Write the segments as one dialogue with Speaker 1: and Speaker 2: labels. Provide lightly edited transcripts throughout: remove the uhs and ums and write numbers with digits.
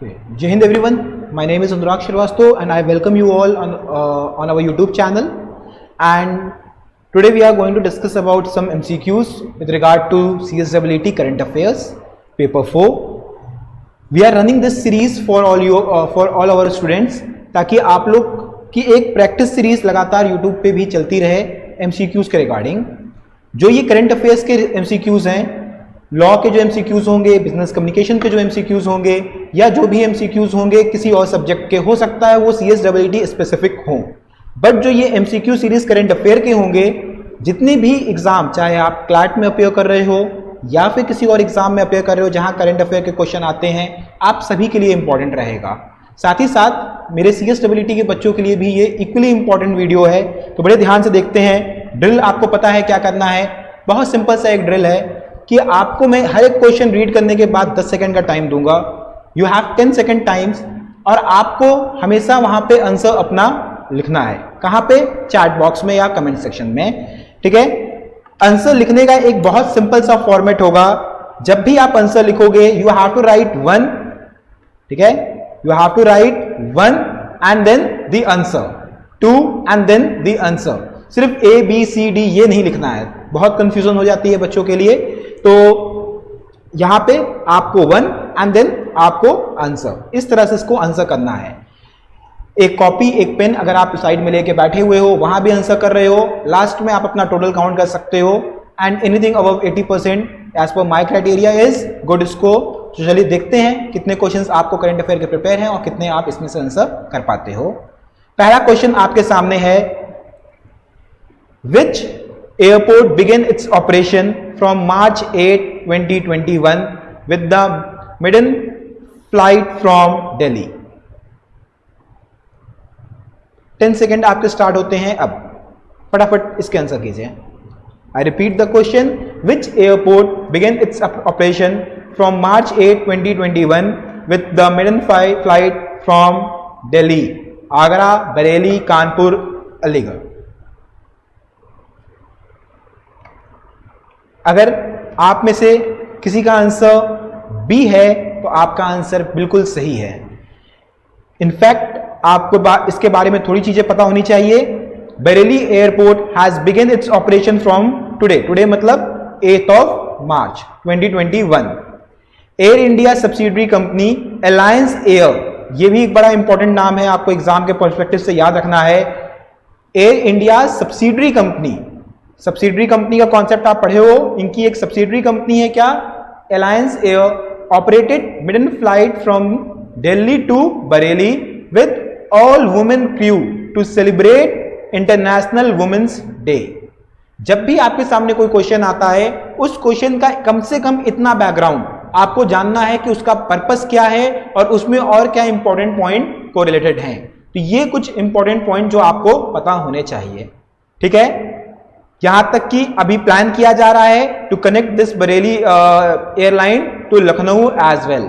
Speaker 1: Jai Hind everyone, my name is Anurag Shrivastava and I welcome you all on our YouTube channel, and today we are going to discuss about some MCQs with regard to CSEET Current Affairs Paper 4. We are running this series for all our students ताकि आप लोग की एक practice series लगातार YouTube पे भी चलती रहे MCQs के रिगार्डिंग। जो ये करंट अफेयर्स के MCQs हैं, लॉ के जो MCQs होंगे, बिजनेस कम्युनिकेशन के जो MCQs होंगे, या जो भी MCQs होंगे किसी और सब्जेक्ट के, हो सकता है वो CSEET स्पेसिफिक हों, बट जो ये MCQ सीरीज करंट अफेयर के होंगे, जितने भी एग्जाम, चाहे आप क्लैट में अपेयर कर रहे हो या फिर किसी और एग्जाम में अपेयर कर रहे हो जहां करंट अफेयर के क्वेश्चन आते हैं, आप सभी के लिए इंपॉर्टेंट रहेगा। साथ ही साथ मेरे CSEET के बच्चों के लिए भी ये इक्वली इंपॉर्टेंट वीडियो है, तो बड़े ध्यान से देखते हैं। ड्रिल आपको पता है क्या करना है, बहुत सिंपल सा एक ड्रिल है कि आपको मैं हर एक क्वेश्चन रीड करने के बाद 10 सेकंड का टाइम दूंगा। यू हैव 10 सेकंड टाइम्स, और आपको हमेशा वहां पे आंसर अपना लिखना है। कहां पे? चैट बॉक्स में या कमेंट सेक्शन में, ठीक है। आंसर लिखने का एक बहुत सिंपल सा फॉर्मेट होगा। जब भी आप आंसर लिखोगे, यू हैव टू राइट 1, ठीक है, you have to write 1 and then the answer, 2 and then the answer. सिर्फ A B C D ये नहीं लिखना है, बहुत कंफ्यूजन हो जाती है बच्चों के लिए। तो यहां पे आपको 1 एंड देन आपको आंसर, इस तरह से इसको आंसर करना है। एक कॉपी, एक पेन अगर आप साइड में लेके बैठे हुए हो, वहां भी आंसर कर रहे हो, लास्ट में आप अपना टोटल काउंट कर सकते हो। And anything above 80% as per my criteria is good score. तो चलिए देखते हैं कितने क्वेश्चंस आपको करंट अफेयर के प्रिपेयर हैं और कितने आप इसमें से आंसर कर पाते हो। पहला क्वेश्चन आपके सामने है, Which airport began its operation from March 8, 2021 with the maiden flight from Delhi? 10 second आपके स्टार्ट होते हैं अब, फटाफट इसके आंसर कीजिए। I repeat the question, which airport began its operation from March 8, 2021 with the maiden flight from Delhi? Agra, Bareilly, Kanpur, Aligarh. अगर आप में से किसी का आंसर बी है तो आपका आंसर बिल्कुल सही है। इनफैक्ट आपको इसके बारे में थोड़ी चीजें पता होनी चाहिए। Bareilly airport has begin its operation from today, today मतलब 8 मार्च 2021। Air India subsidiary company alliance air, ये भी एक बड़ा इंपॉर्टेंट नाम है, आपको एग्जाम के पर्सपेक्टिव से याद रखना है। Air India subsidiary company, subsidiary company का कॉन्सेप्ट आप पढ़े हो, इनकी एक सब्सिडरी कंपनी है क्या? Alliance Air operated maiden flight from Delhi to Bareilly with all women crew to celebrate international women's day. जब भी आपके सामने कोई क्वेश्चन आता है, उस क्वेश्चन का कम से कम इतना बैकग्राउंड आपको जानना है कि उसका पर्पस क्या है और उसमें और क्या इंपॉर्टेंट पॉइंट को रिलेटेड हैं। तो ये कुछ इंपॉर्टेंट पॉइंट जो आपको पता होने चाहिए, ठीक है। यहां तक कि अभी प्लान किया जा रहा है to connect this Bareilly airline to Lucknow as well.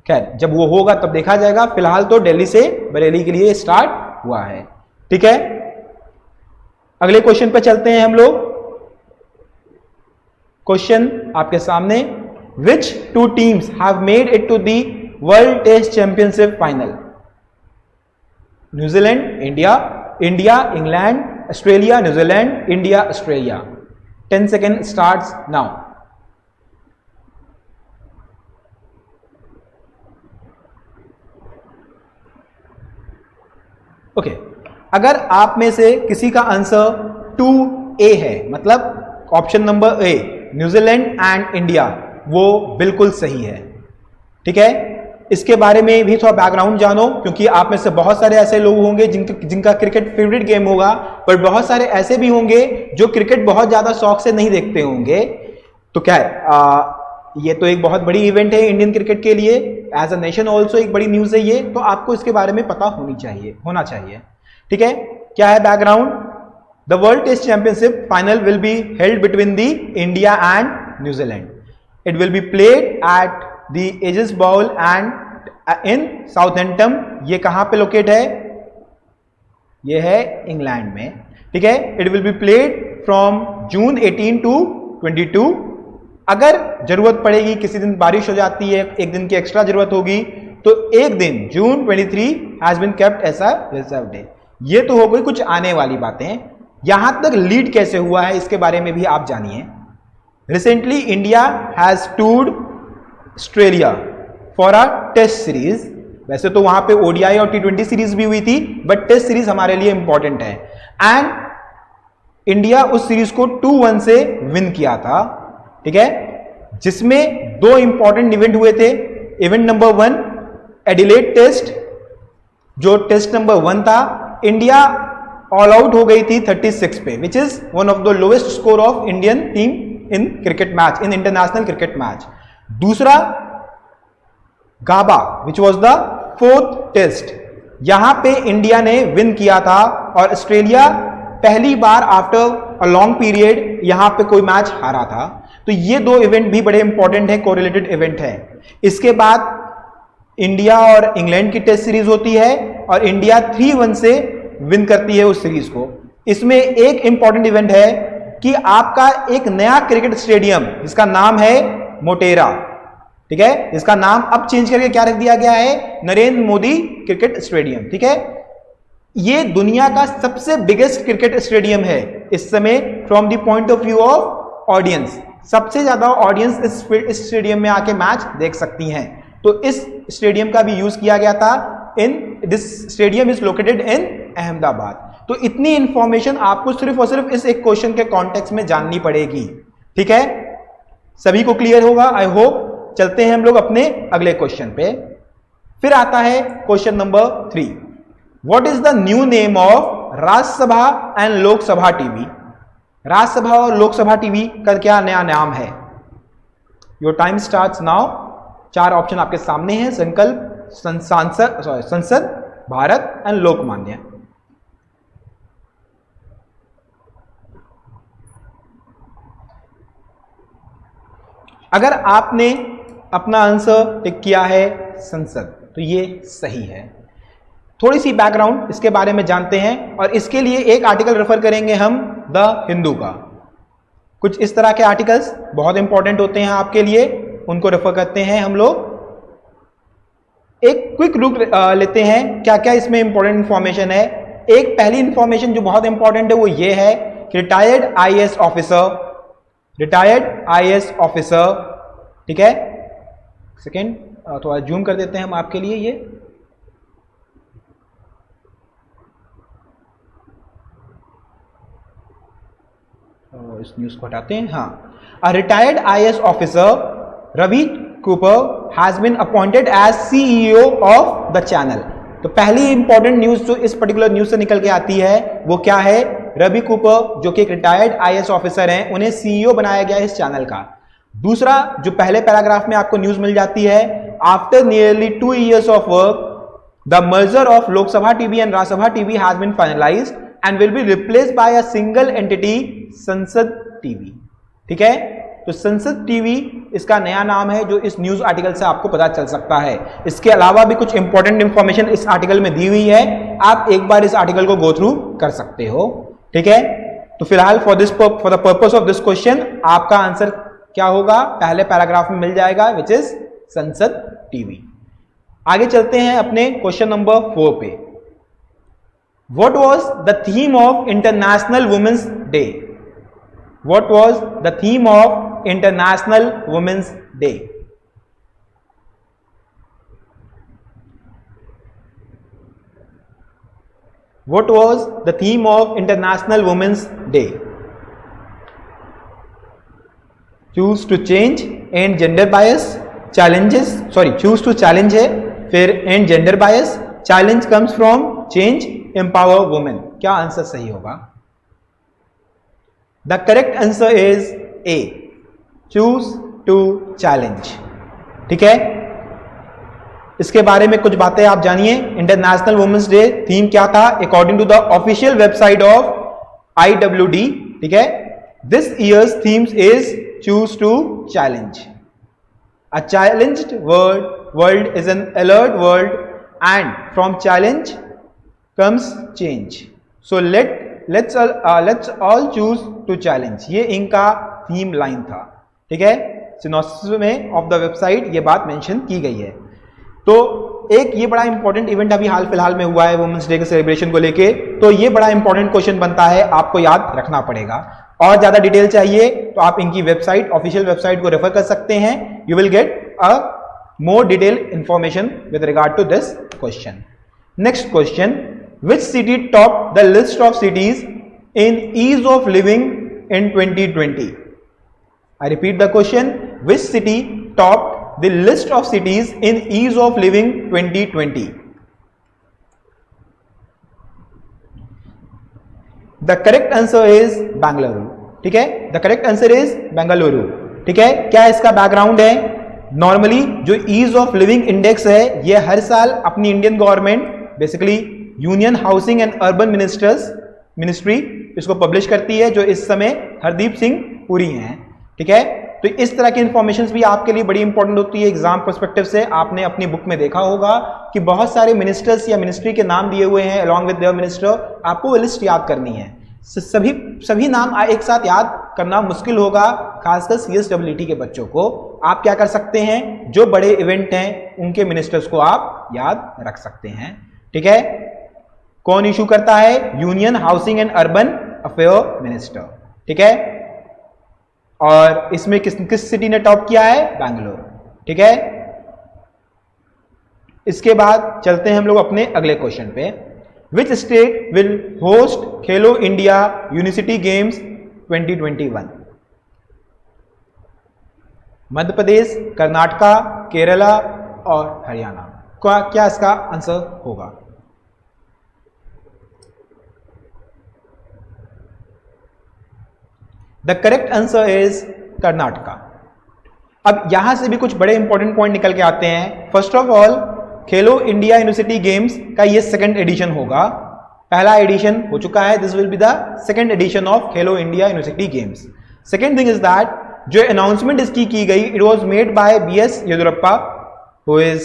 Speaker 1: खैर, जब वो होगा तब देखा जाएगा, फिलहाल तो दिल्ली से बरेली के लिए स्टार्ट हुआ है, ठीक है। अगले क्वेश्चन पे चलते हैं हम लोग। क्वेश्चन आपके सामने, which 2 teams have made it to the world test championship final? New Zealand, India, India, England, Australia, New Zealand, India, Australia. 10 second starts now. Okay, अगर आप में से किसी का आंसर 2A है, मतलब option number A, New Zealand and India, वो बिल्कुल सही है, ठीक है। इसके बारे में भी थोड़ा बैकग्राउंड जानो, क्योंकि आप में से बहुत सारे ऐसे लोग होंगे जिनका क्रिकेट फेवरेट गेम होगा, पर बहुत सारे ऐसे भी होंगे जो क्रिकेट बहुत ज्यादा शौक से नहीं देखते होंगे। तो क्या है, ये तो एक बहुत बड़ी इवेंट है इंडियन क्रिकेट के लिए, एज अ नेशन ऑल्सो एक बड़ी न्यूज है ये, तो आपको इसके बारे में पता होना चाहिए, ठीक है। क्या है background? The world test championship final will be held between the India and New Zealand. It will be played at the Ageas Bowl and in Southampton. ये कहां पे लोकेट है? ये है इंग्लैंड में, ठीक है। It will be played from June 18 to 22। अगर जरूरत पड़ेगी, किसी दिन बारिश हो जाती है, एक दिन की एक्स्ट्रा जरूरत होगी, तो एक दिन June 23 has been kept as a reserve day. ये तो हो गई कुछ आने वाली बातें। यहां तक लीड कैसे हुआ है इसके बारे में भी आप जानिए। Recently India has toured Australia for a test series. वैसे तो वहां पे ओडीआई और T20 सीरीज भी हुई थी, बट टेस्ट सीरीज हमारे लिए इंपॉर्टेंट है। एंड इंडिया उस सीरीज को 2-1 से विन किया था, ठीक है, जिसमें दो इंपॉर्टेंट इवेंट हुए थे। इवेंट नंबर 1 एडिलेड टेस्ट, जो टेस्ट नंबर 1 था, इंडिया ऑल आउट हो गई थी 36 पे, which is one of the lowest score of Indian team in cricket match, in international cricket match. दूसरा Gabba, which was the 4th test, यहां पे India ने विन किया था और ऑस्ट्रेलिया पहली बार आफ्टर अ लॉन्ग पीरियड यहां पे कोई मैच हारा था। तो ये दो इवेंट भी बड़े इंपॉर्टेंट है, कोरिलेटेड इवेंट है। इसके बाद इंडिया और इंग्लैंड की टेस्ट सीरीज होती है और इंडिया 3-1 से विन करती है उस सीरीज को। इसमें एक इंपॉर्टेंट इवेंट है कि आपका एक नया क्रिकेट स्टेडियम जिसका नाम है मोटेरा, ठीक है, इसका नाम अब चेंज करके क्या रख दिया गया है, नरेंद्र मोदी क्रिकेट स्टेडियम, ठीक है। ये दुनिया का सबसे बिगेस्ट क्रिकेट स्टेडियम है इस समय from the point of view of audience. सबसे ज्यादा ऑडियंस इस स्टेडियम में आके मैच देख सकती हैं। तो इस स्टेडियम का भी यूज किया गया था। In this stadium is located in Ahmedabad. तो इतनी इंफॉर्मेशन आपको सिर्फ और सिर्फ इस एक क्वेश्चन के कॉन्टेक्स्ट में जाननी पड़ेगी, ठीक है। सभी को क्लियर होगा, आई होप। चलते हैं हम लोग अपने अगले क्वेश्चन पे। फिर आता है question number 3, what is the new name of Rajya Sabha and Lok Sabha TV. Rajya Sabha और लोकसभा टीवी का क्या नया नाम है? Your time starts now. 4 option आपके सामने हैं, संकल्प, संसद, भारत एंड लोकमान्य। अगर आपने अपना आंसर टिक किया है संसद, तो ये सही है। थोड़ी सी बैकग्राउंड इसके बारे में जानते हैं और इसके लिए एक आर्टिकल रेफर करेंगे हम द हिंदू का। कुछ इस तरह के आर्टिकल्स बहुत इंपॉर्टेंट होते हैं आपके लिए, उनको रेफर करते हैं हम लोग। एक क्विक लुक लेते हैं क्या क्या इसमें इंपॉर्टेंट इंफॉर्मेशन है। एक पहली इंफॉर्मेशन जो बहुत इंपॉर्टेंट है वो ये है कि रिटायर्ड आईएएस ऑफिसर, ठीक है। सेकेंड थोड़ा जूम कर देते हैं हम आपके लिए ये। इस न्यूज को हटाते हैं। हाँ, a retired IAS officer Ravi Capoor has been appointed as CEO of the channel. तो पहली इंपॉर्टेंट न्यूज जो इस पर्टिकुलर न्यूज से निकल के आती है वो क्या है, रवि कूपर जो कि एक रिटायर्ड आईएएस ऑफिसर हैं, उन्हें सीईओ बनाया गया है इस चैनल का। दूसरा जो पहले पैराग्राफ में आपको न्यूज मिल जाती है, after nearly 2 years of work the merger of Lok Sabha TV and Rajya Sabha TV has been finalized and will be replaced by a single entity, Sansad TV, ठीक है। तो संसद टीवी इसका नया नाम है जो इस न्यूज आर्टिकल से आपको पता चल सकता है। इसके अलावा भी कुछ इंपॉर्टेंट इंफॉर्मेशन इस आर्टिकल में दी हुई है, आप एक बार इस आर्टिकल को गो थ्रू कर सकते हो, ठीक है। तो फिलहाल for the purpose of this question आपका आंसर क्या होगा, पहले पैराग्राफ में मिल जाएगा, विच इज संसद टीवी। आगे चलते हैं अपने क्वेश्चन नंबर 4 पे। What was the theme of international women's day? What was the theme of international women's day? What was the theme of International Women's Day? Choose to change, end gender bias, challenges, choose to challenge है, फिर end gender bias, challenge comes from change, empower women। क्या answer सही होगा? The correct answer is A, choose to challenge, ठीक है। इसके बारे में कुछ बातें आप जानिए। इंटरनेशनल वुमेन्स डे थीम क्या था according to the official website of IWD, ठीक है। This year's themes is choose to challenge. A challenged world is an alert world and from challenge comes change, so let's all choose to challenge. ये इनका theme line था, ठीक है। Synopsis में of the website ये बात mention की गई है। तो एक ये बड़ा इंपॉर्टेंट इवेंट अभी हाल फिलहाल में हुआ है वुमेन्स डे के सेलिब्रेशन को लेके, तो ये बड़ा इंपॉर्टेंट क्वेश्चन बनता है, आपको याद रखना पड़ेगा। और ज्यादा डिटेल चाहिए तो आप इनकी वेबसाइट, ऑफिशियल वेबसाइट को रेफर कर सकते हैं। You will get a more detail information with regard to this question. Next question, which city top the list of cities in ease of living in 2020? I repeat the question, which city topped the list of cities in ease of living 2020? The correct answer is Bengaluru. ठीक है, the correct answer is Bengaluru. ठीक है, क्या इसका background है? Normally जो ease of living index है ये हर साल अपनी Indian government basically union housing and urban ministry इसको पब्लिश करती है, जो इस समय हरदीप सिंह पुरी हैं। ठीक है, तो इस तरह की इंफॉर्मेशंस भी आपके लिए बड़ी इंपॉर्टेंट होती है एग्जाम पर्सपेक्टिव से। आपने अपनी बुक में देखा होगा कि बहुत सारे मिनिस्टर्स या मिनिस्ट्री के नाम दिए हुए हैं अलॉन्ग विद देयर मिनिस्टर, आपको वो लिस्ट याद करनी है। सभी नाम एक साथ याद करना मुश्किल होगा, खासकर CSWT के बच्चों को। आप क्या कर सकते हैं, जो बड़े इवेंट हैं उनके मिनिस्टर्स को आप याद रख सकते हैं। ठीक है, कौन इशू करता है? Union housing and urban affair minister. ठीक है, और इसमें किस सिटी ने टॉप किया है? बैंगलोर। ठीक है, इसके बाद चलते हैं हम लोग अपने अगले क्वेश्चन पे। Which state will host Khelo India university games 2021? Madhya Pradesh, Karnataka, Kerala और हरियाणा। क्या इसका आंसर होगा? The correct answer is Karnataka. अब यहां से भी कुछ बड़े इंपॉर्टेंट पॉइंट निकल के आते हैं। First of all, Khelo India university games का ये सेकंड एडिशन होगा। पहला एडिशन हो चुका है, this will be the second edition of Khelo India university games. Second thing is that जो अनाउंसमेंट इसकी की गई, it was made by BS Yediyurappa, who is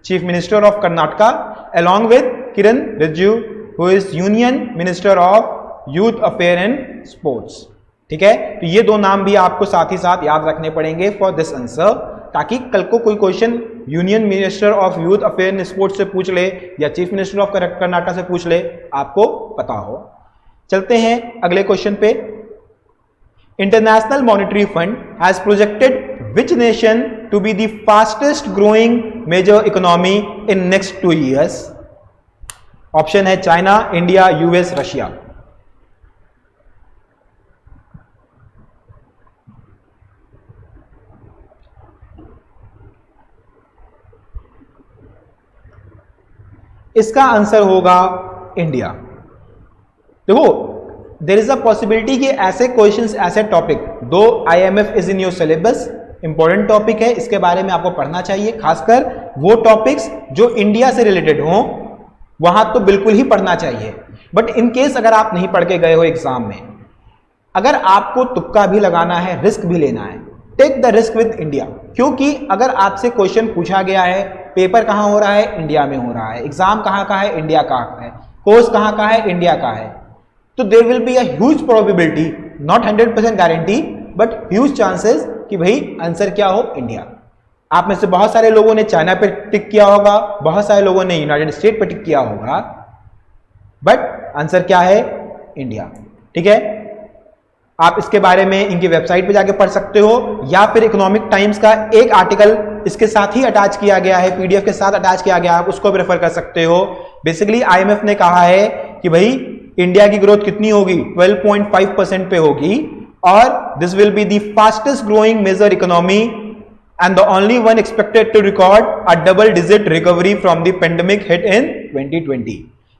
Speaker 1: chief minister of Karnataka, along with Kiren Rijiju, who is union minister of youth affair and sports. ठीक है, तो ये दो नाम भी आपको साथ ही साथ याद रखने पड़ेंगे फॉर दिस आंसर, ताकि कल को कोई question union minister of youth affair and sports से पूछ ले या चीफ मिनिस्टर ऑफ कर्नाटका से पूछ ले, आपको पता हो। चलते हैं अगले क्वेश्चन पे। International monetary fund has projected which nation to be the fastest growing major economy in next 2 years? Option है चाइना, इंडिया, US, रशिया। इसका आंसर होगा इंडिया। देखो, देयर इज अ पॉसिबिलिटी कि ऐसे क्वेश्चंस, ऐसे टॉपिक, दो IMF is in your syllabus, important topic है, इसके बारे में आपको पढ़ना चाहिए, खासकर वो टॉपिक्स जो इंडिया से रिलेटेड हों, वहां तो बिल्कुल ही पढ़ना चाहिए। बट इन केस अगर आप नहीं पढ़ के गए हो एग्जाम में, अगर आपको तुक्का भी लगाना है, रिस्क भी लेना है, take the risk with India. क्योंकि अगर आपसे क्वेश्चन पूछा गया है, पेपर कहां हो रहा है? इंडिया में हो रहा है। एग्जाम कहां का है? इंडिया का है। कोर्स कहां का है? इंडिया का है। तो there will be a huge probability, not 100% guarantee, but huge chances कि भाई आंसर क्या हो? इंडिया। आप में से बहुत सारे लोगों ने चाइना पे टिक किया होगा, बहुत सारे लोगों ने यूनाइटेड स्टेट पे टिक किया होगा, बट आंसर क्या है? इंडिया। ठीक है, आप इसके बारे में इनकी वेबसाइट पे जाके पढ़ सकते हो, या फिर इकोनॉमिक टाइम्स का एक आर्टिकल इसके साथ ही अटैच किया गया है, PDF के साथ अटैच किया गया है, आप उसको भी रेफर कर सकते हो। बेसिकली IMF ने कहा है कि भाई इंडिया की ग्रोथ कितनी होगी? 12.5% पे होगी, और this will be the fastest growing major economy and the only one expected to record a double digit recovery from the pandemic hit in 2020।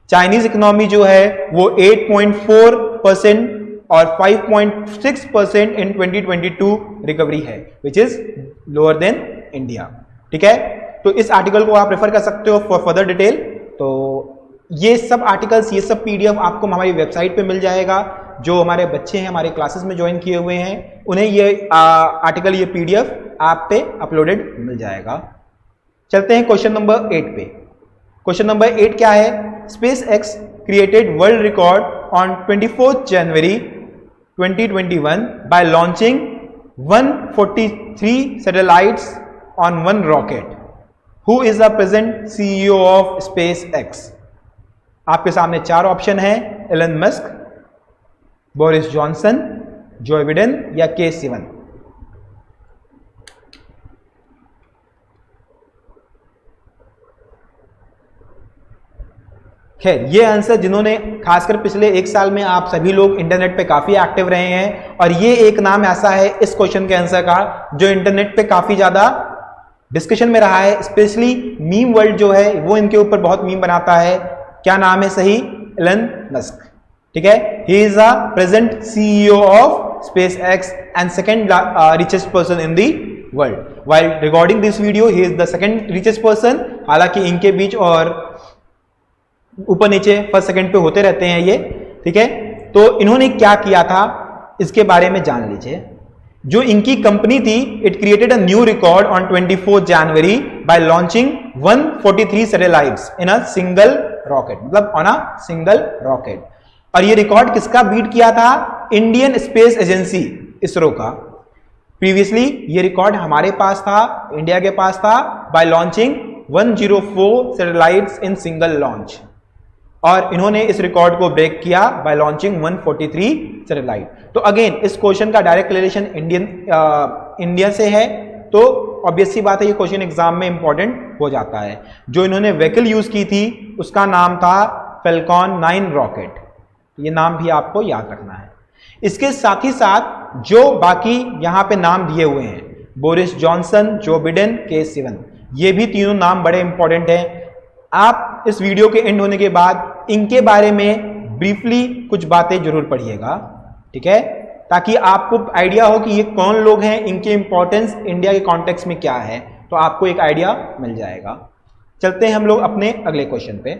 Speaker 1: Chinese economy जो है वो 8.4% और 5.6% इन 2022 रिकवरी है, which is lower than India. ठीक है, तो इस article को आप रेफर कर सकते हो फॉर फर्दर डिटेल। तो ये सब आर्टिकल्स, ये सब PDF आपको हमारी वेबसाइट पे मिल जाएगा। जो हमारे बच्चे हैं, हमारे क्लासेस में ज्वाइन किए हुए हैं, उन्हें ये आर्टिकल, ये PDF आप पे अपलोडेड मिल जाएगा। चलते हैं क्वेश्चन नंबर 8 पे। क्वेश्चन नंबर 8 क्या है? SpaceX created world record on 24th January 2021 by launching 143 satellites on one rocket. Who is the present CEO of SpaceX? आपके सामने चार ऑप्शन है, Elon Musk, Boris Johnson, Joe Biden या K Sivan. खैर, ये answer जिन्होंने खासकर पिछले एक साल में आप सभी लोग इंटरनेट पे काफी एक्टिव रहे हैं, और ये एक नाम ऐसा है इस क्वेश्चन के आंसर का जो इंटरनेट पे काफी ज्यादा डिस्कशन में रहा है, स्पेशली मीम वर्ल्ड जो है वो इनके ऊपर बहुत मीम बनाता है। क्या नाम है सही? Elon Musk. ठीक है, he is the present CEO of SpaceX and second richest person in the world. While recording this video he is the second richest person, हालांकि इनके बीच और ऊपर नीचे फर्स्ट सेकंड पे होते रहते हैं ये। ठीक है, तो इन्होंने क्या किया था इसके बारे में जान लीजिए। जो इनकी कंपनी थी, it created a new record on 24 January bye launching 143 satellites in a single rocket, मतलब ऑन अ सिंगल रॉकेट। और ये रिकॉर्ड किसका बीट किया था? इंडियन स्पेस एजेंसी इसरो का। प्रीवियसली ये रिकॉर्ड हमारे पास था, इंडिया के पास था, bye launching 104 satellites in single launch, और इन्होंने इस रिकॉर्ड को ब्रेक किया बाय लॉन्चिंग 143 सैटेलाइट। तो अगेन इस क्वेश्चन का डायरेक्ट रिलेशन इंडिया से है, तो ऑब्वियस सी बात है ये क्वेश्चन एग्जाम में इंपॉर्टेंट हो जाता है। जो इन्होंने व्हीकल यूज की थी उसका नाम था फैल्कॉन 9 रॉकेट, ये नाम भी आपको याद रखना है। इसके साथ ही साथ जो बाकी यहां पे नाम दिए हुए हैं, बोरिस जॉनसन, जो बिडेन, के सिवन, ये भी तीनों नाम बड़े इंपॉर्टेंट हैं। आप इस वीडियो के एंड होने के बाद इनके बारे में ब्रीफली कुछ बातें जरूर पढ़िएगा, ठीक है, ताकि आपको आइडिया हो कि ये कौन लोग हैं, इनके इंपॉर्टेंस इंडिया के कॉन्टेक्स्ट में क्या है, तो आपको एक आइडिया मिल जाएगा। चलते हैं हम लोग अपने अगले क्वेश्चन पे,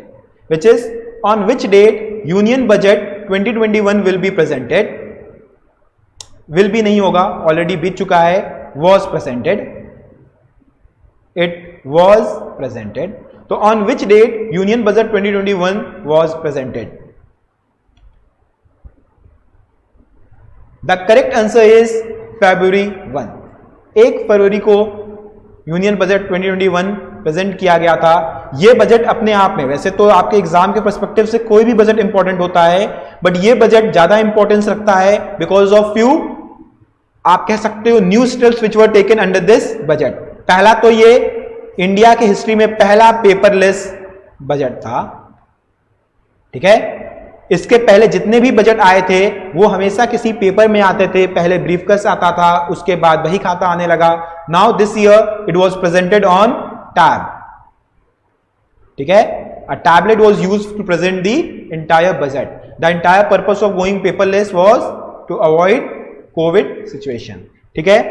Speaker 1: which is on which date union budget 2021 will be presented. Will भी नहीं होगा, ऑलरेडी बीत चुका है, was presented, it was presented. तो on which date union budget 2021 was presented? The correct answer is February 1। 1 फरवरी को यूनियन बजट 2021 प्रेजेंट किया गया था। यह बजट अपने आप में, वैसे तो आपके एग्जाम के पर्सपेक्टिव से कोई भी बजट इंपॉर्टेंट होता है, बट यह बजट ज्यादा इंपॉर्टेंस रखता है बिकॉज ऑफ फ्यू, आप कह सकते हो, new steps which were taken under this budget. पहला तो ये इंडिया के हिस्ट्री में पहला पेपरलेस बजट था, ठीक है। इसके पहले जितने भी बजट आए थे वो हमेशा किसी पेपर में आते थे, पहले ब्रीफकेस आता था, उसके बाद बही खाता आने लगा। Now this year it was presented on tab, ठीक है। A tablet was used to present the entire budget. The entire purpose of going paperless was to avoid COVID situation, ठीक है।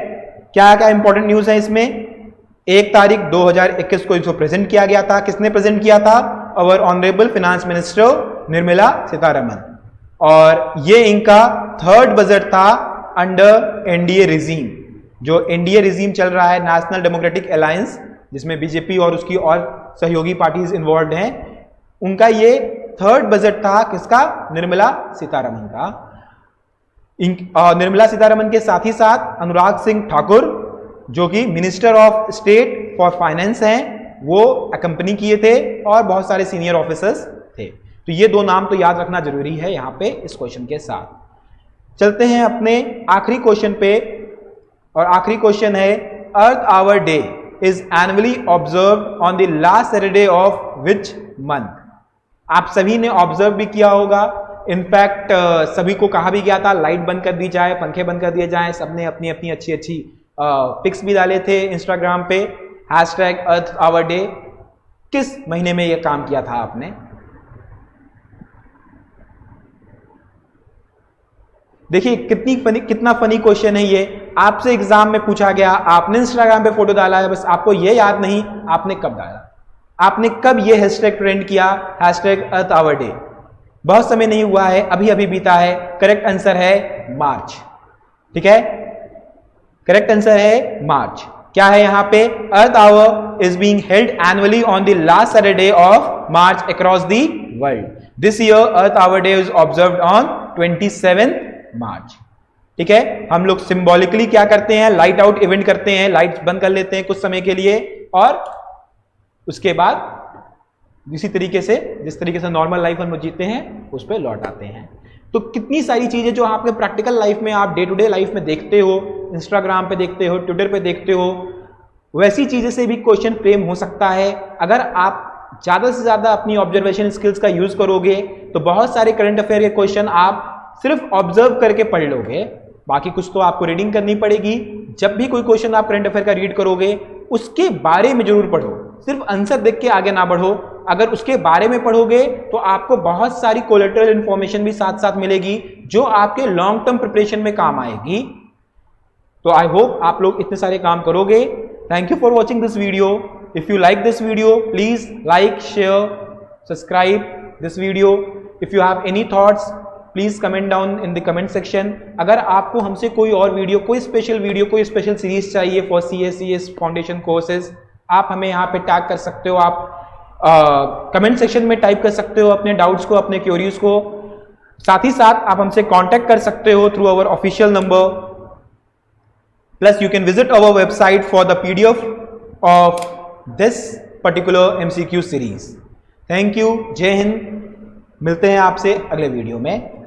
Speaker 1: क्या क्या इंपॉर्टेंट न्यूज है इसमें? 1 तारीख 2021 को इसको प्रेजेंट किया गया था। किसने प्रेजेंट किया था? Our honourable finance minister Nirmala Sitharaman. और ये इनका 3rd बजट था अंडर एनडीए रिजीम। जो एनडीए रिजीम चल रहा है, नेशनल डेमोक्रेटिक अलायंस, जिसमें बीजेपी और उसकी और सहयोगी पार्टीज इन्वॉल्व हैं, उनका ये 3rd बजट था। किसका? निर्मला सीतारमन का। निर्मला सीतारमन के साथ ही साथ अनुराग सिंह ठाकुर, जो कि minister of state for finance हैं, वो अकंपनी किए थे, और बहुत सारे सीनियर ऑफिसर्स थे। तो ये 2 नाम तो याद रखना जरूरी है यहां पे इस क्वेश्चन के साथ। चलते हैं अपने आखिरी क्वेश्चन पे, और आखिरी क्वेश्चन है, Earth Hour day is annually observe on the last Saturday of which month. आप सभी ने ऑब्जर्व भी किया होगा, इनफैक्ट सभी को कहा भी गया था लाइट बंद कर दी जाए, पंखे बंद कर दिए जाए। सबने अपनी अपनी अच्छी अच्छी पिक्स भी डाले थे इंस्टाग्राम पे, हैशटैग अर्थ आवर डे। किस महीने में यह काम किया था आपने? देखिए कितना फनी क्वेश्चन है ये। आपसे एग्जाम में पूछा गया, आपने इंस्टाग्राम पे फोटो डाला है, बस आपको ये याद नहीं आपने कब डाला, आपने कब ये हैशटैग ट्रेंड किया, हैशटैग अर्थ आवर डे। बहुत समय नहीं हुआ है, अभी अभी बीता है। करेक्ट आंसर है मार्च, ठीक है। करेक्ट आंसर है मार्च। क्या है यहां पे? Earth Hour is being held annually on the last Saturday of March across the world. This year Earth Hour day is observed on 27 March, ठीक है। हम लोग सिंबॉलिकली क्या करते हैं? लाइट आउट इवेंट करते हैं, लाइट्स बंद कर लेते हैं कुछ समय के लिए, और उसके बाद इसी तरीके से जिस तरीके से नॉर्मल लाइफ हम जीते हैं उस पर लौट आते हैं। तो कितनी सारी चीजें जो आपके प्रैक्टिकल लाइफ में आप डे टू डे लाइफ में देखते हो, इंस्टाग्राम पे देखते हो, ट्विटर पे देखते हो, वैसी चीजें से भी क्वेश्चन फ्रेम हो सकता है। अगर आप ज्यादा से ज्यादा अपनी ऑब्जर्वेशन स्किल्स का यूज करोगे तो बहुत सारे करंट अफेयर के क्वेश्चन आप सिर्फ ऑब्जर्व करके पढ़ लोगे, बाकी कुछ तो आपको रीडिंग करनी पड़ेगी। जब भी कोई क्वेश्चन आप करंट अफेयर का रीड करोगे उसके बारे में जरूर पढ़ो, सिर्फ आंसर देख के आगे ना बढ़ो। अगर उसके बारे में पढ़ोगे तो आपको बहुत सारी कोलेटरल इंफॉर्मेशन भी साथ साथ मिलेगी जो आपके लॉन्ग टर्म प्रिपरेशन में काम आएगी। तो आई होप आप लोग इतने सारे काम करोगे। Thank you for watching this video. If you like this video please like, share, subscribe this video. If you have any thoughts please comment down in the comment section. अगर आपको हमसे कोई और वीडियो, कोई स्पेशल सीरीज चाहिए for CS foundation courses, आप हमें यहाँ पे टैग कर सकते हो। आप कमेंट सेक्शन में टाइप कर सकते हो अपने डाउट्स को, अपने क्वेरीज को। साथ ही साथ आप हमसे कांटेक्ट कर सकते हो through our official number. Plus you can visit our website for the PDF of this particular MCQ series. Thank you, जय हिंद। मिलते हैं आपसे अगले वीडियो में।